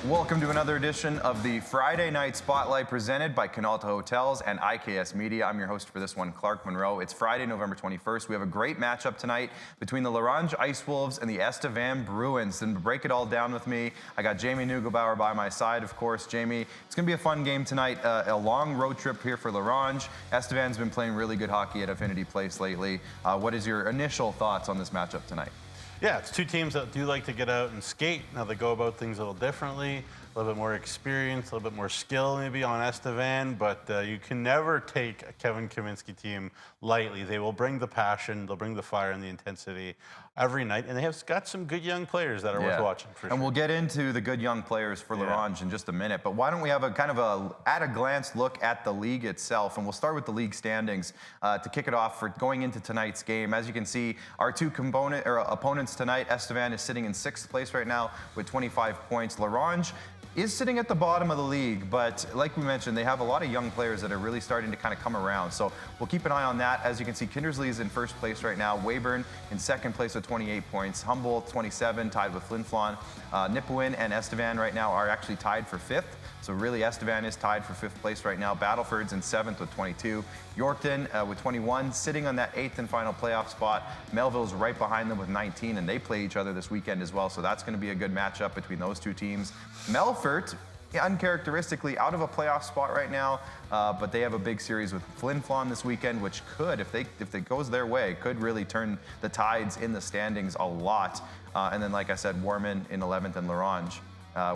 Welcome to another edition of the Friday Night Spotlight presented by Canalta Hotels and IKS Media. I'm your host for this one, Clark Monroe. It's Friday, November 21st. We have a great matchup tonight between the Ronge Ice Wolves and the Estevan Bruins. And to break it all down with me, I got Jamie Neugebauer by my side, of course. Jamie, it's going to be a fun game tonight. A long road trip here for Ronge. Estevan's been playing really good hockey at Affinity Place lately. What is your initial thoughts on this matchup tonight? Yeah, it's two teams that do like to get out and skate. Now they go about things a little differently, a little bit more experience, a little bit more skill maybe on Estevan, but you can never take a Kevin Kaminski team lightly. They will bring the passion, they'll bring the fire and the intensity every night, and they have got some good young players that are worth watching for sure. And we'll get into the good young players for Ronge in just a minute, but why don't we have a kind of a at-a-glance look at the league itself, and we'll start with the league standings to kick it off for going into tonight's game. As you can see, our two opponents tonight, Estevan is sitting in 6th place right now with 25 points. Ronge is sitting at the bottom of the league, but like we mentioned, they have a lot of young players that are really starting to kind of come around. So we'll keep an eye on that. As you can see, Kindersley is in 1st place right now. Weyburn in 2nd place with 28 points. Humboldt, 27, tied with Flin Flon. Nipawin and Estevan right now are actually tied for 5th. So really, Estevan is tied for 5th place right now. Battleford's in 7th with 22. Yorkton with 21, sitting on that 8th and final playoff spot. Melville's right behind them with 19, and they play each other this weekend as well. So that's going to be a good matchup between those two teams. Melfort, uncharacteristically out of a playoff spot right now, but they have a big series with Flin Flon this weekend, which could, if it goes their way, could really turn the tides in the standings a lot. And then, like I said, Warman in 11th and Ronge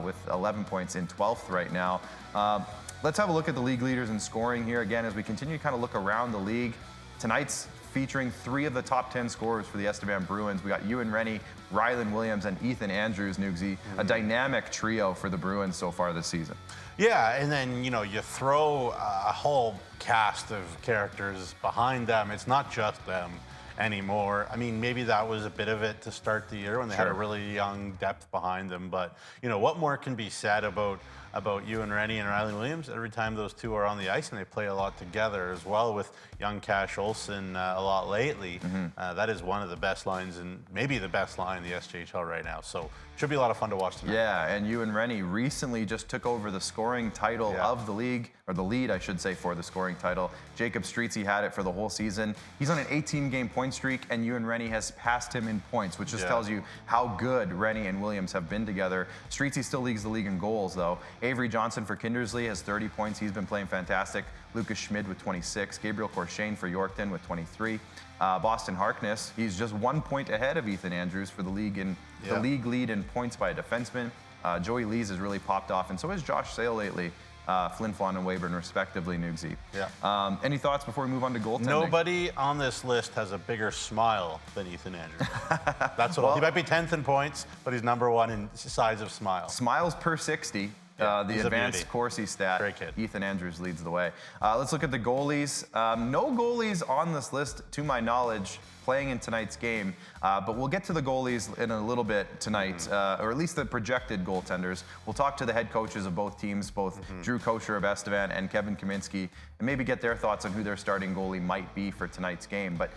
with 11 points in 12th right now. Let's have a look at the league leaders in scoring here again as we continue to kind of look around the league. Tonight's featuring 3 of the top 10 scorers for the Estevan Bruins. We got Ewan Rennie, Rylan Williams, and Ethan Andrews, Nugsy. A dynamic trio for the Bruins so far this season. Yeah, and then, you throw a whole cast of characters behind them. It's not just them anymore. I mean, maybe that was a bit of it to start the year when they had a really young depth behind them. But, what more can be said about Ewan Rennie and Rylan Williams every time those two are on the ice, and they play a lot together as well with young Cash Olsen a lot lately. That is one of the best lines, and maybe the best line in the SJHL right now. So should be a lot of fun to watch tonight. Yeah, and Ewan Rennie recently just took over the scoring title of the league, or the lead, I should say, for the scoring title. Jacob Streetsy had it for the whole season. He's on an 18-game point streak, and Ewan Rennie has passed him in points, which just tells you how good Rennie and Williams have been together. Streetsy still leads the league in goals, though. Avery Johnson for Kindersley has 30 points. He's been playing fantastic. Lucas Schmid with 26. Gabriel Corshane for Yorkton with 23. Boston Harkness, he's just 1 point ahead of Ethan Andrews for the league in the league lead in points by a defenseman. Joey Lees has really popped off, and so has Josh Sale lately. Flin Flon and Weyburn, respectively, Nugsy. Yeah. Any thoughts before we move on to goaltending? Nobody on this list has a bigger smile than Ethan Andrews. That's what he might be 10th in points, but he's #1 in size of smile. Smiles per 60. The advanced Corsi stat. Great kid. Ethan Andrews leads the way. Let's look at the goalies. No goalies on this list, to my knowledge, playing in tonight's game. But we'll get to the goalies in a little bit tonight, or at least the projected goaltenders. We'll talk to the head coaches of both teams, both Drew Kosher of Estevan and Kevin Kaminski, and maybe get their thoughts on who their starting goalie might be for tonight's game. But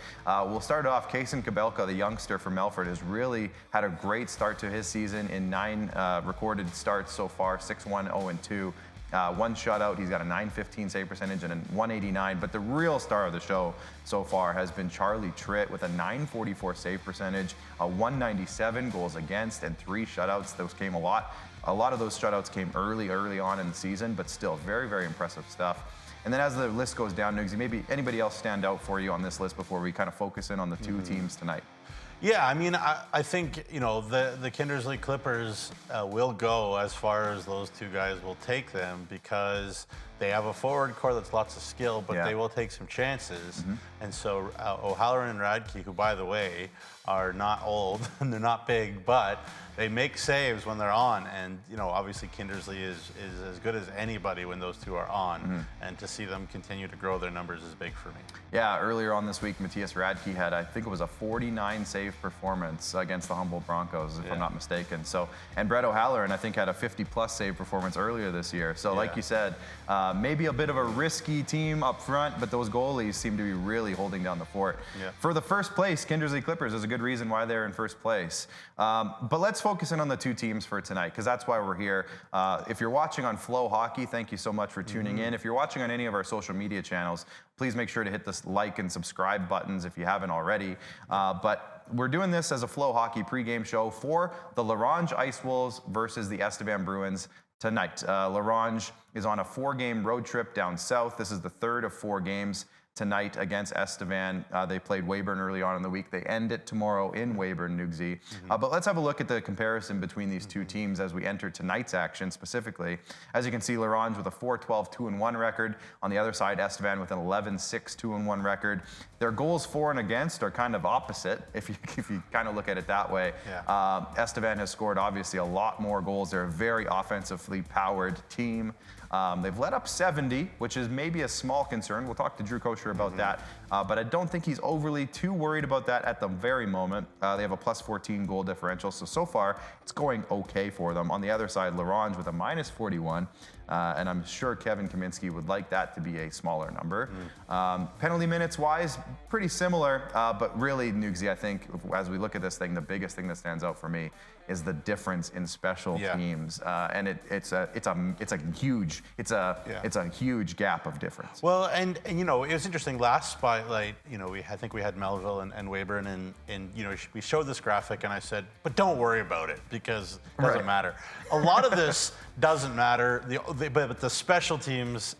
we'll start off. Kaysen Kabelka, the youngster from Melfort, has really had a great start to his season in 9 recorded starts so far, 6-1, 0-2. 1 shutout. He's got a .915 save percentage and a .189. But the real star of the show so far has been Charlie Tritt with a .944 save percentage, a .197 goals against, and 3 shutouts. Those came a lot. A lot of those shutouts came early on in the season, but still very, very impressive stuff. And then as the list goes down, Nugsy, maybe anybody else stand out for you on this list before we kind of focus in on the 2 teams tonight? Yeah, I mean, I think, the Kindersley Clippers will go as far as those 2 guys will take them, because they have a forward core that's lots of skill, but they will take some chances. And so O'Halloran and Radke, who, by the way, are not old and they're not big, but they make saves when they're on. And, obviously Kindersley is as good as anybody when those 2 are on. And to see them continue to grow their numbers is big for me. Yeah, earlier on this week, Matthias Radke had, I think it was a 49 save performance against the Humboldt Broncos, if I'm not mistaken. So, and Brett O'Halloran, I think, had a 50-plus save performance earlier this year. So, like you said, Maybe a bit of a risky team up front, but those goalies seem to be really holding down the fort. Yeah. For the first place, Kindersley Clippers is a good reason why they're in first place. But let's focus in on the two teams for tonight, because that's why we're here. If you're watching on Flow Hockey, thank you so much for tuning in. If you're watching on any of our social media channels, please make sure to hit the like and subscribe buttons if you haven't already. But we're doing this as a Flow Hockey pregame show for the Ronge Ice Wolves versus the Estevan Bruins tonight. Ronge is on a 4-game road trip down south. This is the third of 4 games tonight against Estevan. They played Weyburn early on in the week. They end it tomorrow in Weyburn, Nugsy. But let's have a look at the comparison between these two teams as we enter tonight's action specifically. As you can see, Ronge with a 4-12, 2-1 record. On the other side, Estevan with an 11-6, 2-1 record. Their goals for and against are kind of opposite, if you kind of look at it that way. Yeah. Estevan has scored obviously a lot more goals. They're a very offensively powered team. They've let up 70, which is maybe a small concern. We'll talk to Drew Kosher about that. But I don't think he's overly too worried about that at the very moment. They have a plus 14 goal differential. So far, it's going okay for them. On the other side, Ronge with a minus 41. And I'm sure Kevin Kaminski would like that to be a smaller number. Penalty minutes wise, pretty similar. But really, Nugsy, I think as we look at this thing, the biggest thing that stands out for me is the difference in special teams, and it's a huge gap of difference. Well, and you know, it was interesting last spotlight. You know, I think we had Melville and Weyburn, and you know, we showed this graphic, and I said, but don't worry about it because it doesn't matter. A lot of this doesn't matter. But the special teams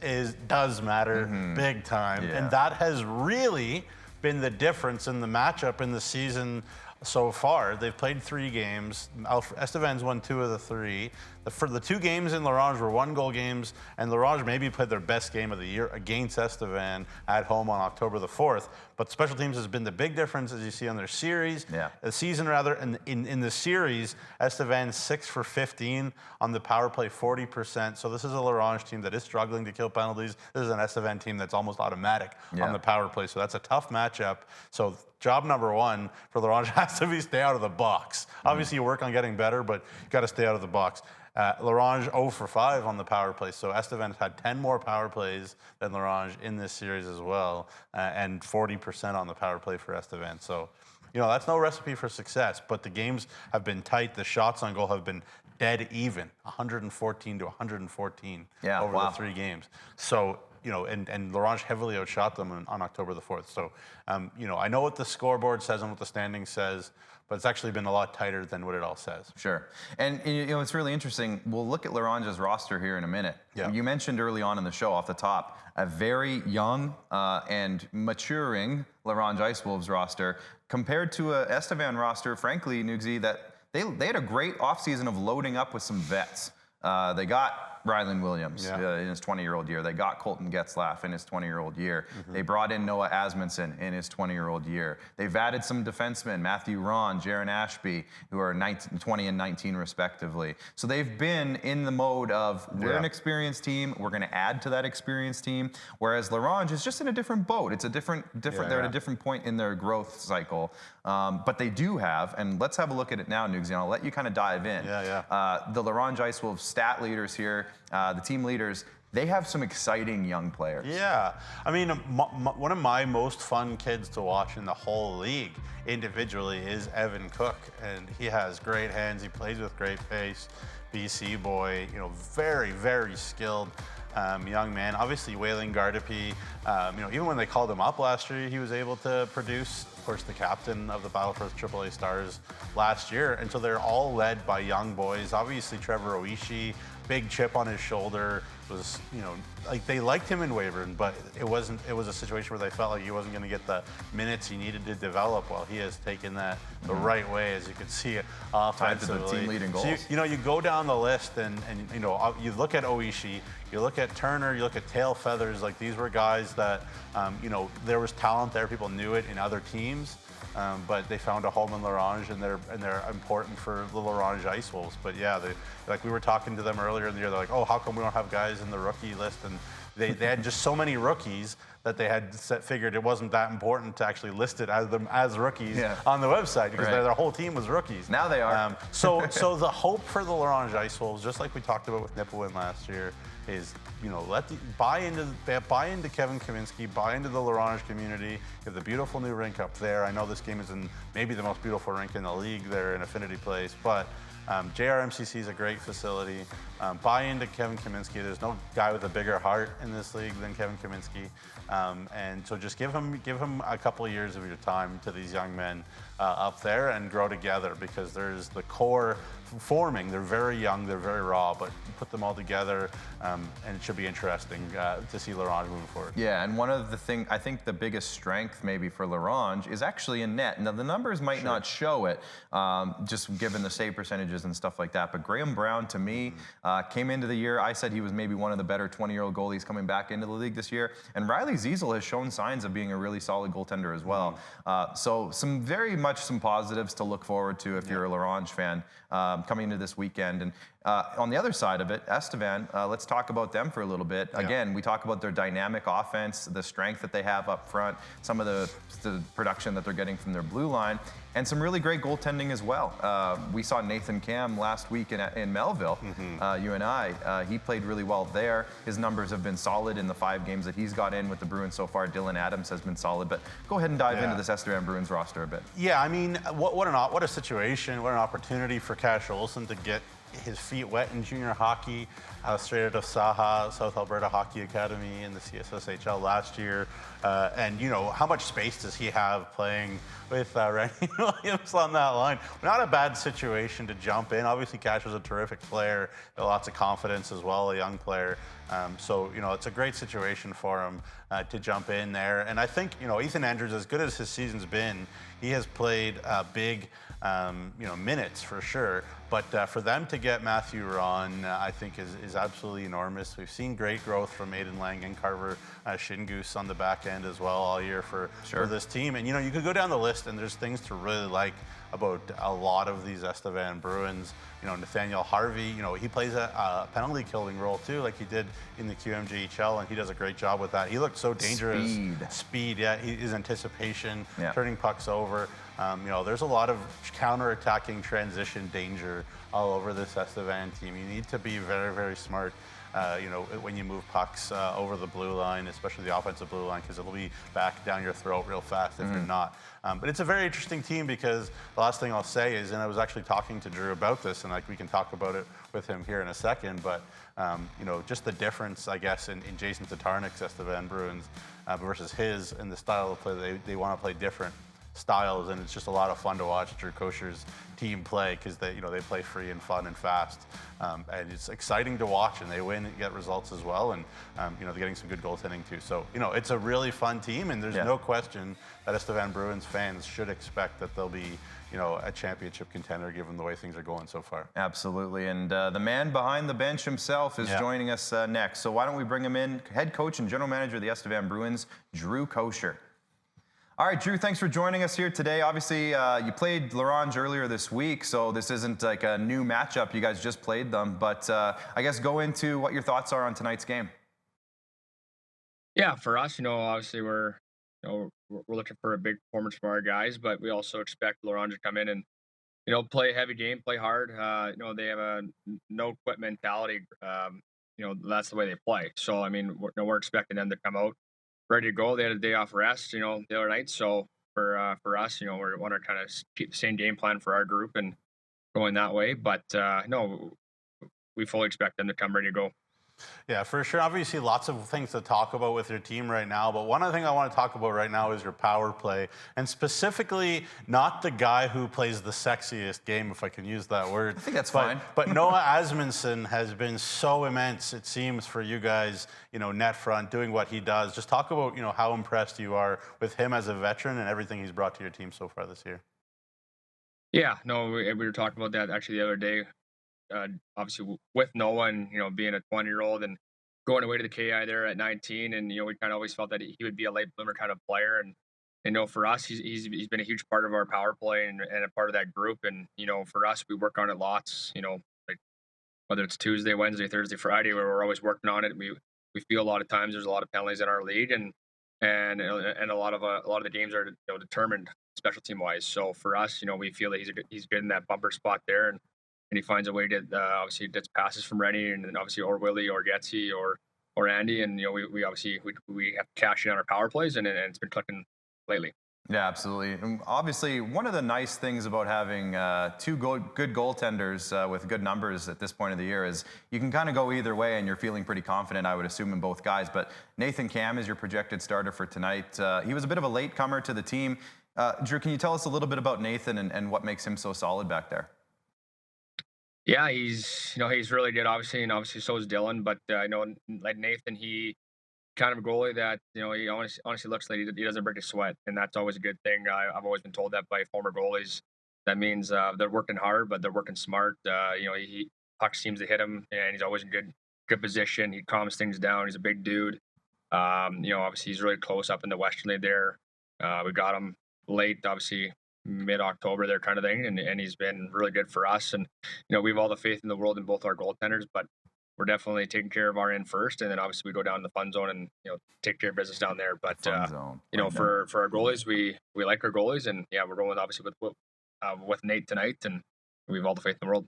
does matter big time, and that has really been the difference in the matchup in the season so far. They've played 3 games. Estevan's won 2 of the 3. For the 2 games in Ronge were 1-goal games, and Ronge maybe played their best game of the year against Estevan at home on October the 4th. But special teams has been the big difference, as you see on their series, the season rather. And in the series, Estevan 6 for 15 on the power play, 40%. So this is a Ronge team that is struggling to kill penalties. This is an Estevan team that's almost automatic on the power play. So that's a tough matchup. So job number 1 for Ronge has to be stay out of the box. Obviously, you work on getting better, but you got to stay out of the box. Ronge 0 for 5 on the power play. So Estevan's had 10 more power plays than Ronge in this series as well, and 40% on the power play for Estevan. So, you know, that's no recipe for success, but the games have been tight. The shots on goal have been dead even, 114 to 114 over the 3 games. So, you know, and Ronge heavily outshot them on October the 4th. So, you know, I know what the scoreboard says and what the standing says, but it's actually been a lot tighter than what it all says. Sure. And, you know, it's really interesting. We'll look at Ronge's roster here in a minute. Yeah. You mentioned early on in the show, off the top, a very young and maturing Ronge Ice Wolves roster compared to a Estevan roster, frankly, Nugsy, that they had a great offseason of loading up with some vets. They got Rylan Williams in his 20-year-old year. They got Colton Getzlaff in his 20-year-old year. They brought in Noah Asmundson in his 20-year-old year. They've added some defensemen, Matthew Ron, Jaron Ashby, who are 20 and 19 respectively. So they've been in the mode of, we're an experienced team, we're going to add to that experienced team, whereas Ronge is just in a different boat. It's a different they're at a different point in their growth cycle. But they do have, and let's have a look at it now, Nugsy, and I'll let you kind of dive in. The Ronge Ice Wolves stat leaders here, the team leaders, they have some exciting young players. Yeah. I mean, one of my most fun kids to watch in the whole league individually is Evan Cook, and he has great hands. He plays with great pace. BC boy, you know, very, very skilled young man. Obviously, Wayland Gardapi, you know, even when they called him up last year, he was able to produce. Of course, the captain of the Battle for AAA Stars last year. And so they're all led by young boys. Obviously, Trevor Oishi, big chip on his shoulder, was, you know, like they liked him in Weyburn, but it was a situation where they felt like he wasn't going to get the minutes he needed to develop. While he has taken that the right way, as you can see, offensively. Tied to the team leading goals. So you know, you go down the list and you know, you look at Oishi, you look at Turner, you look at Tail Feathers. Like, these were guys that, you know, there was talent there. People knew it in other teams. But they found a home in Ronge, and they're important for the Ronge Ice Wolves. But yeah, like we were talking to them earlier in the year, they're like, oh, how come we don't have guys in the rookie list? And they had just so many rookies that they had figured it wasn't that important to actually list it as them as rookies on the website because their whole team was rookies. Now they are. So the hope for the Larange Ice Wolves, just like we talked about with Nipawin last year, is buy into Kevin Kaminski, buy into the Larange community. You have the beautiful new rink up there. I know this game is in maybe the most beautiful rink in the league there in Affinity Place, but JRMCC is a great facility. Buy into Kevin Kaminski. There's no guy with a bigger heart in this league than Kevin Kaminski, and so just give him a couple of years of your time to these young men up there and grow together, because there's the core forming. They're very young, they're very raw, but you put them all together, and it should be interesting to see Larange moving forward. Yeah, and one of the things, I think the biggest strength maybe for Larange is actually in net. Now, the numbers might not show it, just given the save percentages and stuff like that, but Graham Brown, to me, came into the year, I said he was maybe one of the better 20-year-old goalies coming back into the league this year, and Riley Ziesel has shown signs of being a really solid goaltender as well. So very much some positives to look forward to if you're a Larange fan coming into this weekend. And on the other side of it, Estevan, let's talk about them for a little bit. Again, we talk about their dynamic offense, the strength that they have up front, some of the production that they're getting from their blue line, and some really great goaltending as well. We saw Nathan Cam last week in Melville, you and I. He played really well there. His numbers have been solid in the 5 games that he's got in with the Bruins so far. Dylan Adams has been solid, but go ahead and dive into this Estevan Bruins roster a bit. Yeah, I mean, what a situation, what an opportunity for Cash Olsen to get his feet wet in junior hockey, straight out of Saha, South Alberta Hockey Academy in the SJHL last year. And, how much space does he have playing with Randy Williams on that line? Not a bad situation to jump in. Obviously, Cash was a terrific player, lots of confidence as well, a young player. So, it's a great situation for him to jump in there. And I think, Ethan Andrews, as good as his season's been, he has played big minutes for sure. But for them to get Matthew Ron, I think is absolutely enormous. We've seen great growth from Aiden Lang and Carver Shingoose on the back end as well all year for this team. And, you could go down the list and there's things to really like about a lot of these Estevan Bruins. Nathaniel Harvey, he plays a penalty killing role too, like he did in the QMJHL, and he does a great job with that. He looked so dangerous. Speed, his anticipation, turning pucks over. There's a lot of counter-attacking transition danger all over this Estevan team. You need to be very, very smart, when you move pucks over the blue line, especially the offensive blue line, because it'll be back down your throat real fast if you're not. But it's a very interesting team, because the last thing I'll say is, and I was actually talking to Drew about this, and we can talk about it with him here in a second, but just the difference, I guess, in Jason Tatarnik's Estevan Bruins versus his, and the style of play. They want to play different styles, and it's just a lot of fun to watch Drew Kosher's team play, because they play free and fun and fast, and it's exciting to watch, and they win and get results as well, and they're getting some good goaltending too. So it's a really fun team, and there's no question that Estevan Bruins fans should expect that they'll be a championship contender given the way things are going so far. Absolutely, and the man behind the bench himself is joining us next. So why don't we bring him in? Head coach and general manager of the Estevan Bruins, Drew Kosher. All right, Drew, thanks for joining us here today. Obviously, you played Larange earlier this week, so this isn't like a new matchup. You guys just played them, but I guess go into what your thoughts are on tonight's game. Yeah, for us, obviously we're looking for a big performance from our guys, but we also expect Larange to come in and, play a heavy game, play hard. They have a no quit mentality. That's the way they play. So, I mean, we're expecting them to come out ready to go. They had a day off rest, the other night. So for us, we want to kind of keep the same game plan for our group and going that way. But no, we fully expect them to come ready to go. Yeah, for sure. Obviously, lots of things to talk about with your team right now. But one other thing I want to talk about right now is your power play. And specifically, not the guy who plays the sexiest game, if I can use that word. I think that's fine. But Noah Asmundson has been so immense, it seems, for you guys, net front, doing what he does. Just talk about, how impressed you are with him as a veteran and everything he's brought to your team so far this year. Yeah, no, we were talking about that actually the other day. Obviously with Noah and, being a 20-year-old and going away to the KI there at 19, and, we kind of always felt that he would be a late bloomer kind of player. And for us, he's been a huge part of our power play and a part of that group. And, for us, we work on it lots, like whether it's Tuesday, Wednesday, Thursday, Friday, where we're always working on it. We we feel a lot of times there's a lot of penalties in our league, and a lot of the games are determined special team wise. So for us, we feel that he's good in that bumper spot there, and he finds a way to obviously gets passes from Rennie, and then obviously or Willie or Getzy or Andy, and we obviously we have to cash in on our power plays, and it's been clicking lately. Yeah, absolutely. And obviously, one of the nice things about having two good goaltenders with good numbers at this point of the year is you can kind of go either way, and you're feeling pretty confident, I would assume, in both guys. But Nathan Cam is your projected starter for tonight. He was a bit of a latecomer to the team. Drew, can you tell us a little bit about Nathan and what makes him so solid back there? Yeah, he's really good, obviously, and obviously so is Dylan. But I know, like Nathan, he kind of a goalie that he honestly looks like he doesn't break a sweat, and that's always a good thing. I've always been told that by former goalies. That means they're working hard, but they're working smart. He puck seems to hit him, and he's always in good position. He calms things down. He's a big dude. Obviously he's really close up in the Western League there. We got him late, obviously mid-October there kind of thing, and he's been really good for us. And we have all the faith in the world in both our goaltenders, but we're definitely taking care of our end first, and then obviously we go down to the fun zone and take care of business down there. But for our goalies, we like our goalies, and yeah, we're going obviously with Nate tonight, and we have all the faith in the world.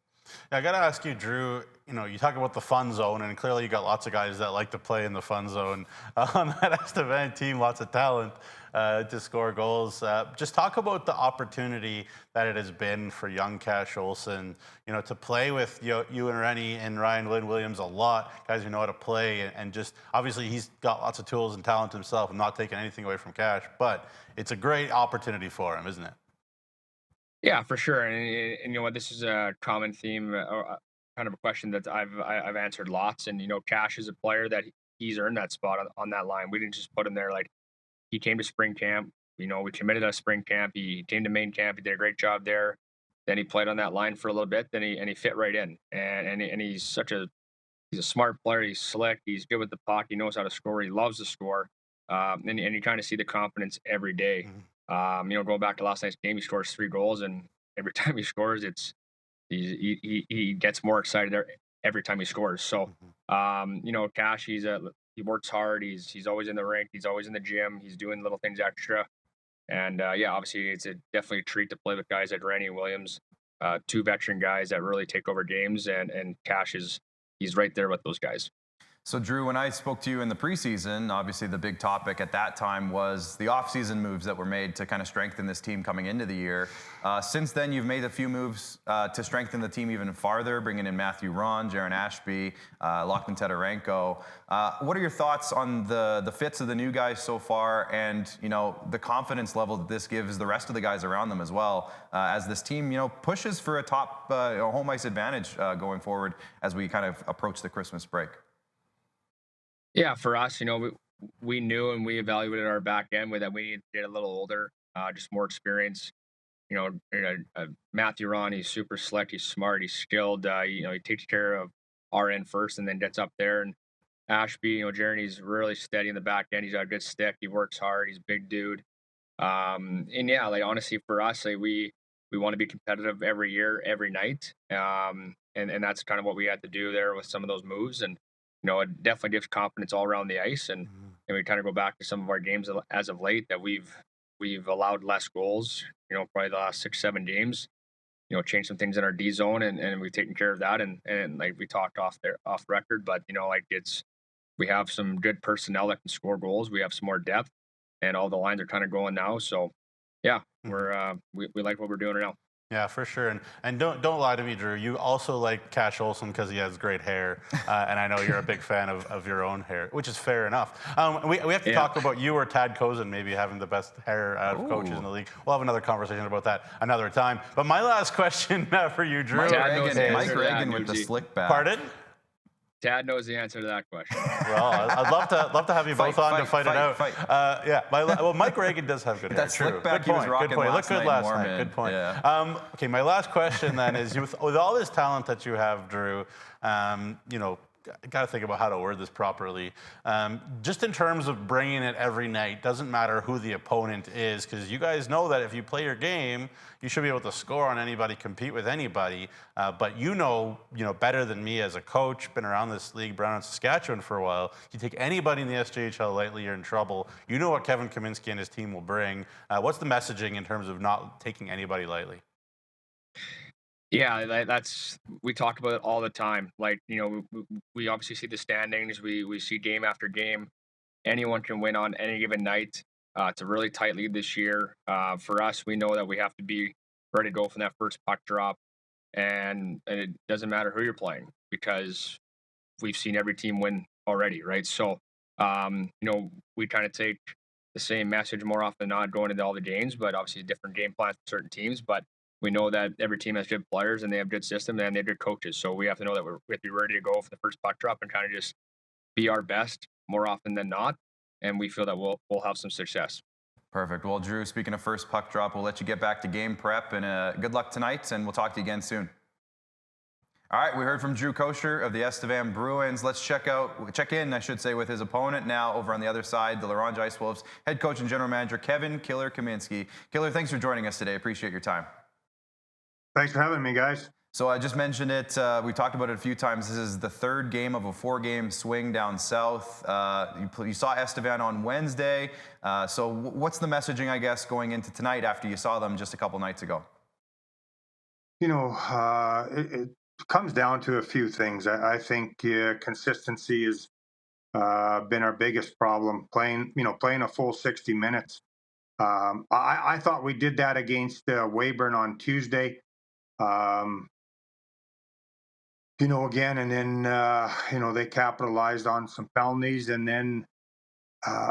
Yeah, I got to ask you, Drew, you talk about the fun zone, and clearly you got lots of guys that like to play in the fun zone on that Estevan team, lots of talent to score goals. Just talk about the opportunity that it has been for young Cash Olson, to play with you and Rennie and Ryan Williams a lot, guys who know how to play, and just obviously he's got lots of tools and talent himself. I'm not taking anything away from Cash, but it's a great opportunity for him, isn't it? Yeah, for sure. And what, this is a common theme, or kind of a question that I've answered lots. And Cash is a player that he's earned that spot on that line. We didn't just put him there. Like, he came to spring camp. We committed to spring camp. He came to main camp. He did a great job there. Then he played on that line for a little bit. Then he fit right in. And he's a smart player. He's slick. He's good with the puck. He knows how to score. He loves to score. And you kind of see the confidence every day. Mm-hmm. Going back to last night's game, he scores 3 goals, and every time he scores, he gets more excited every time he scores. So, Cash, he works hard. He's always in the rink. He's always in the gym. He's doing little things extra. And obviously it's definitely a treat to play with guys like Rennie and Williams, 2 veteran guys that really take over games. And Cash he's right there with those guys. So, Drew, when I spoke to you in the preseason, obviously the big topic at that time was the offseason moves that were made to kind of strengthen this team coming into the year. Since then, you've made a few moves to strengthen the team even farther, bringing in Matthew Ronge, Jaron Ashby, Lachlan Tedorenko. What are your thoughts on the fits of the new guys so far, and the confidence level that this gives the rest of the guys around them as well, as this team pushes for a top home ice advantage going forward as we kind of approach the Christmas break? Yeah, for us, we knew and we evaluated our back end that we needed to get a little older, just more experience. Matthew Ron, he's super slick, he's smart, he's skilled. He takes care of our end first and then gets up there. And Ashby, Jeremy's really steady in the back end. He's got a good stick. He works hard. He's a big dude. And yeah, honestly, for us, we want to be competitive every year, every night. And that's kind of what we had to do there with some of those moves. And it definitely gives confidence all around the ice, and we kind of go back to some of our games as of late that we've allowed less goals. Probably the last 6-7 games. Changed some things in our D zone, and we've taken care of that. And like we talked off record, but we have some good personnel that can score goals. We have some more depth, and all the lines are kind of going now. So yeah, we like what we're doing right now. Yeah, for sure. And don't lie to me, Drew. You also like Cash Olson because he has great hair, and I know you're a big fan of your own hair, which is fair enough. We have to talk about you or Tad Kozin maybe having the best hair out of coaches in the league. We'll have another conversation about that another time. But my last question for you, Drew. Mike Reagan with the slick back. Pardon? Tad knows the answer to that question. Well, I'd love to have you both on to fight it out. Mike Reagan does have good hair. That slick back he was rocking last night. Looked good last night. Good point. Yeah. Okay, my last question then is, with all this talent that you have, Drew, got to think about how to word this properly. Just in terms of bringing it every night, doesn't matter who the opponent is, because you guys know that if you play your game, you should be able to score on anybody, compete with anybody. But you know better than me as a coach, been around this league, been around Saskatchewan for a while. You take anybody in the SJHL lightly, you're in trouble. You know what Kevin Kaminski and his team will bring. What's the messaging in terms of not taking anybody lightly? Yeah, that's we talk about it all the time. Like, we obviously see the standings, we see game after game. Anyone can win on any given night. It's a really tight lead this year. For us, we know that we have to be ready to go from that first puck drop, and it doesn't matter who you're playing because we've seen every team win already, right? So, we kind of take the same message more often than not going into all the games, but obviously different game plans for certain teams. But we know that every team has good players and they have good system and they have good coaches. So we have to know that we have to be ready to go for the first puck drop and kind of just be our best more often than not. And we feel that we'll have some success. Perfect. Well, Drew, speaking of first puck drop, we'll let you get back to game prep, and good luck tonight, and we'll talk to you again soon. All right, we heard from Drew Kosher of the Estevan Bruins. Let's check in, I should say, with his opponent now over on the other side, the Ronge Ice Wolves head coach and general manager, Kevin Killer Kaminski. Killer, thanks for joining us today. Appreciate your time. Thanks for having me, guys. So I just mentioned it. We talked about it a few times. This is the third game of a 4-game swing down south. You saw Estevan on Wednesday. So what's the messaging, I guess, going into tonight after you saw them just a couple nights ago? It comes down to a few things. I think consistency has been our biggest problem. Playing a full 60 minutes. I thought we did that against Weyburn on Tuesday. Again, and then they capitalized on some penalties, and then,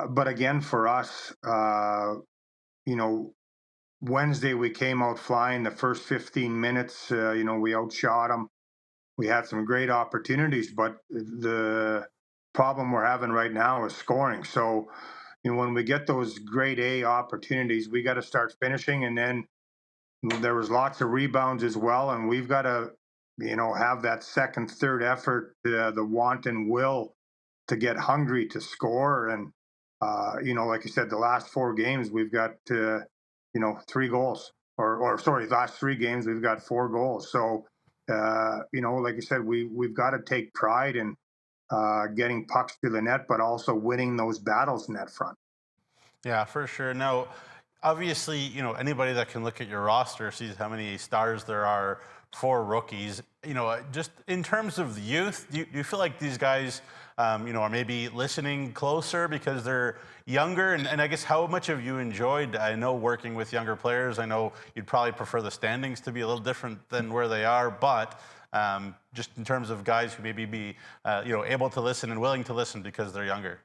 but again for us, Wednesday we came out flying. The first 15 minutes, we outshot them. We had some great opportunities, but the problem we're having right now is scoring. So, when we get those grade A opportunities, we got to start finishing, and then there was lots of rebounds as well, and we've got to have that second, third effort, the want and will to get hungry to score. And, like you said, the last 4 games, we've got, 3 goals. Or sorry, last 3 games, we've got 4 goals. So, like you said, we've got to take pride in getting pucks to the net, but also winning those battles net front. Yeah, for sure. Now, obviously, anybody that can look at your roster sees how many stars there are for rookies. Just in terms of the youth, do you feel like these guys, are maybe listening closer because they're younger? And I guess how much have you enjoyed, I know, working with younger players? I know you'd probably prefer the standings to be a little different than where they are, but just in terms of guys who maybe be, able to listen and willing to listen because they're younger.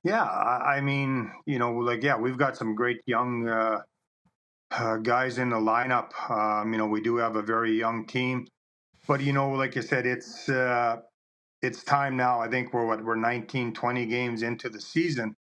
Yeah, I mean, we've got some great young guys in the lineup. We do have a very young team, but like you said, it's time now. I think we're 19, 20 games into the season.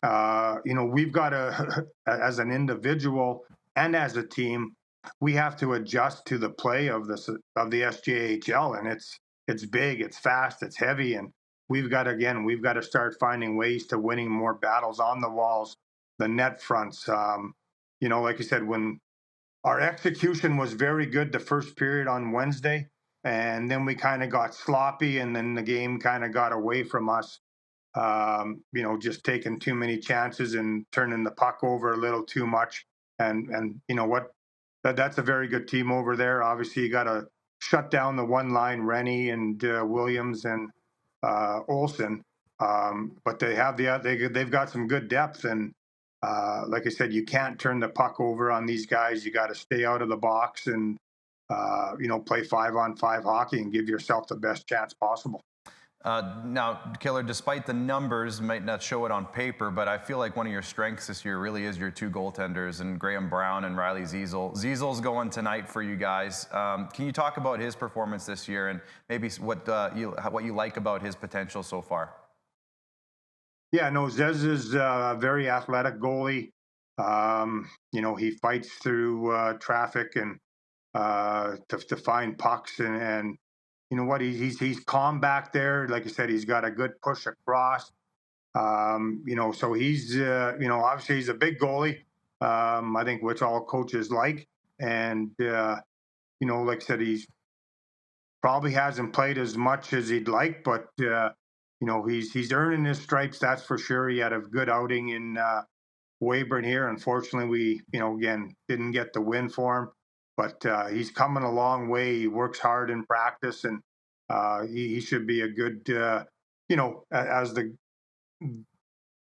We've got to, as an individual and as a team, we have to adjust to the play of the SJHL, and it's big, it's fast, it's heavy, and we've got to start finding ways to winning more battles on the walls, the net fronts. Like you said, when our execution was very good the first period on Wednesday, and then we kind of got sloppy, and then the game kind of got away from us. Just taking too many chances and turning the puck over a little too much. And you know what? That's a very good team over there. Obviously, you got to shut down the one line, Rennie and Williams and Olsen. But they've got some good depth, and like I said, you can't turn the puck over on these guys. You got to stay out of the box and play 5-on-5 hockey and give yourself the best chance possible. Now, Killer, despite the numbers might not show it on paper, but I feel like one of your strengths this year really is your 2 goaltenders, and Graham Brown and Riley Ziesel. Ziesel's going tonight for you guys. Can you talk about his performance this year and maybe what you like about his potential so far? Yeah, no, Zez is a very athletic goalie. He fights through traffic and to find pucks, and you know what, he's calm back there. Like I said, he's got a good push across. You know, so he's you know, obviously he's a big goalie. I think which all coaches like, and you know, like I said, he's probably hasn't played as much as he'd like, but you know, he's earning his stripes, that's for sure. He had a good outing in Weyburn here. Unfortunately, we, you know, again, didn't get the win for him, but he's coming a long way. He works hard in practice, and he should be a good, you know, as the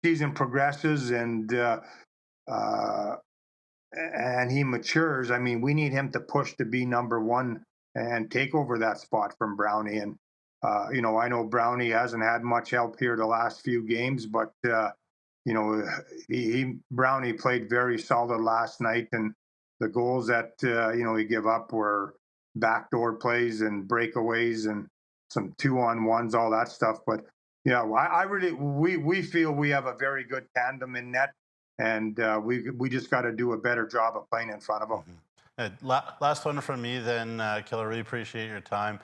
season progresses uh, and he matures. I mean, we need him to push to be number one and take over that spot from Brownie. And you know, I know Brownie hasn't had much help here the last few games, but you know, Brownie played very solid last night, and the goals that you know, he gave up were backdoor plays and breakaways and some 2-on-1s, all that stuff. But yeah, I really, we feel we have a very good tandem in net, and we just got to do a better job of playing in front of them. Last one from me then, Killer. Really appreciate your time.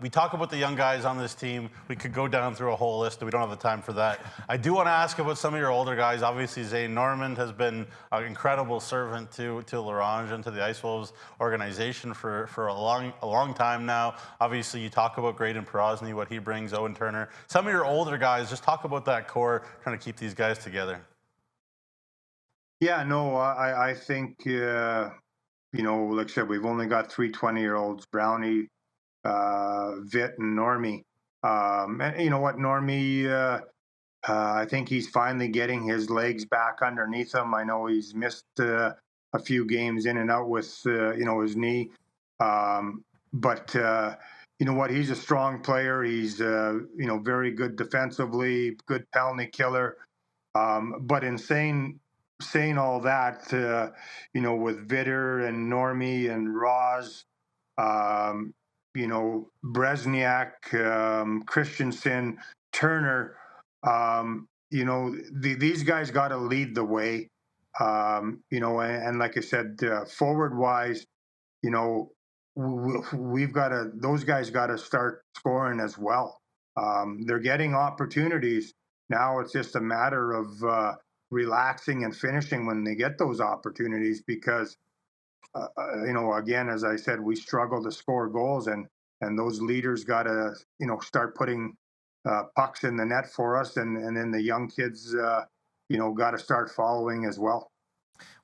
We talk about the young guys on this team. We could go down through a whole list, but we don't have the time for that. I do want to ask about some of your older guys. Obviously, Zane Normand has been an incredible servant to Ronge and to the Ice Wolves organization for a long time now. Obviously, you talk about Graydon Porosny, what he brings, Owen Turner. Some of your older guys, just talk about that core, trying to keep these guys together. Yeah, no, I think you know, like I said, we've only got 3 20-year-olds: Brownie, Vit, and Normie. And you know what, Normie, I think he's finally getting his legs back underneath him. I know he's missed a few games in and out with you know, his knee, but you know what, he's a strong player. He's you know, very good defensively, good penalty killer. But in saying all that, you know, with Vitter and Normie and Roz, you know, Bresniak, Christensen, Turner, you know, these guys got to lead the way. You know, and like I said, forward wise, you know, we've got to, those guys got to start scoring as well. They're getting opportunities. Now it's just a matter of relaxing and finishing when they get those opportunities, because you know, again, as I said, we struggle to score goals, and those leaders got to, you know, start putting pucks in the net for us, and then the young kids you know, got to start following as well.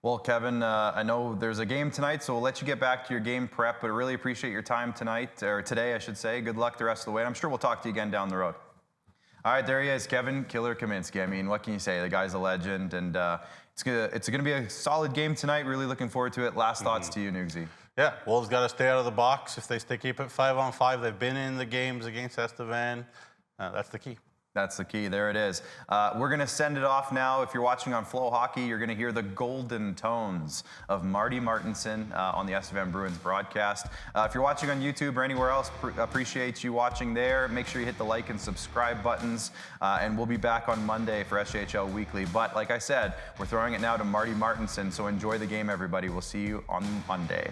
Well, Kevin, I know there's a game tonight, so we'll let you get back to your game prep, but I really appreciate your time tonight, or today, I should say. Good luck the rest of the way. I'm sure we'll talk to you again down the road. All right, there he is, Kevin Killer Kaminski. I mean, what can you say? The guy's a legend, and it's gonna be a solid game tonight. Really looking forward to it. Last thoughts to you, Nugsy. Yeah, Wolves got to stay out of the box. If they keep it 5-on-5, they've been in the games against Estevan. That's the key. That's the key. There it is. We're going to send it off now. If you're watching on Flow Hockey, you're going to hear the golden tones of Marty Martinson on the Estevan Bruins broadcast. If you're watching on YouTube or anywhere else, appreciate you watching there. Make sure you hit the like and subscribe buttons. And we'll be back on Monday for SJHL Weekly. But like I said, we're throwing it now to Marty Martinson. So enjoy the game, everybody. We'll see you on Monday.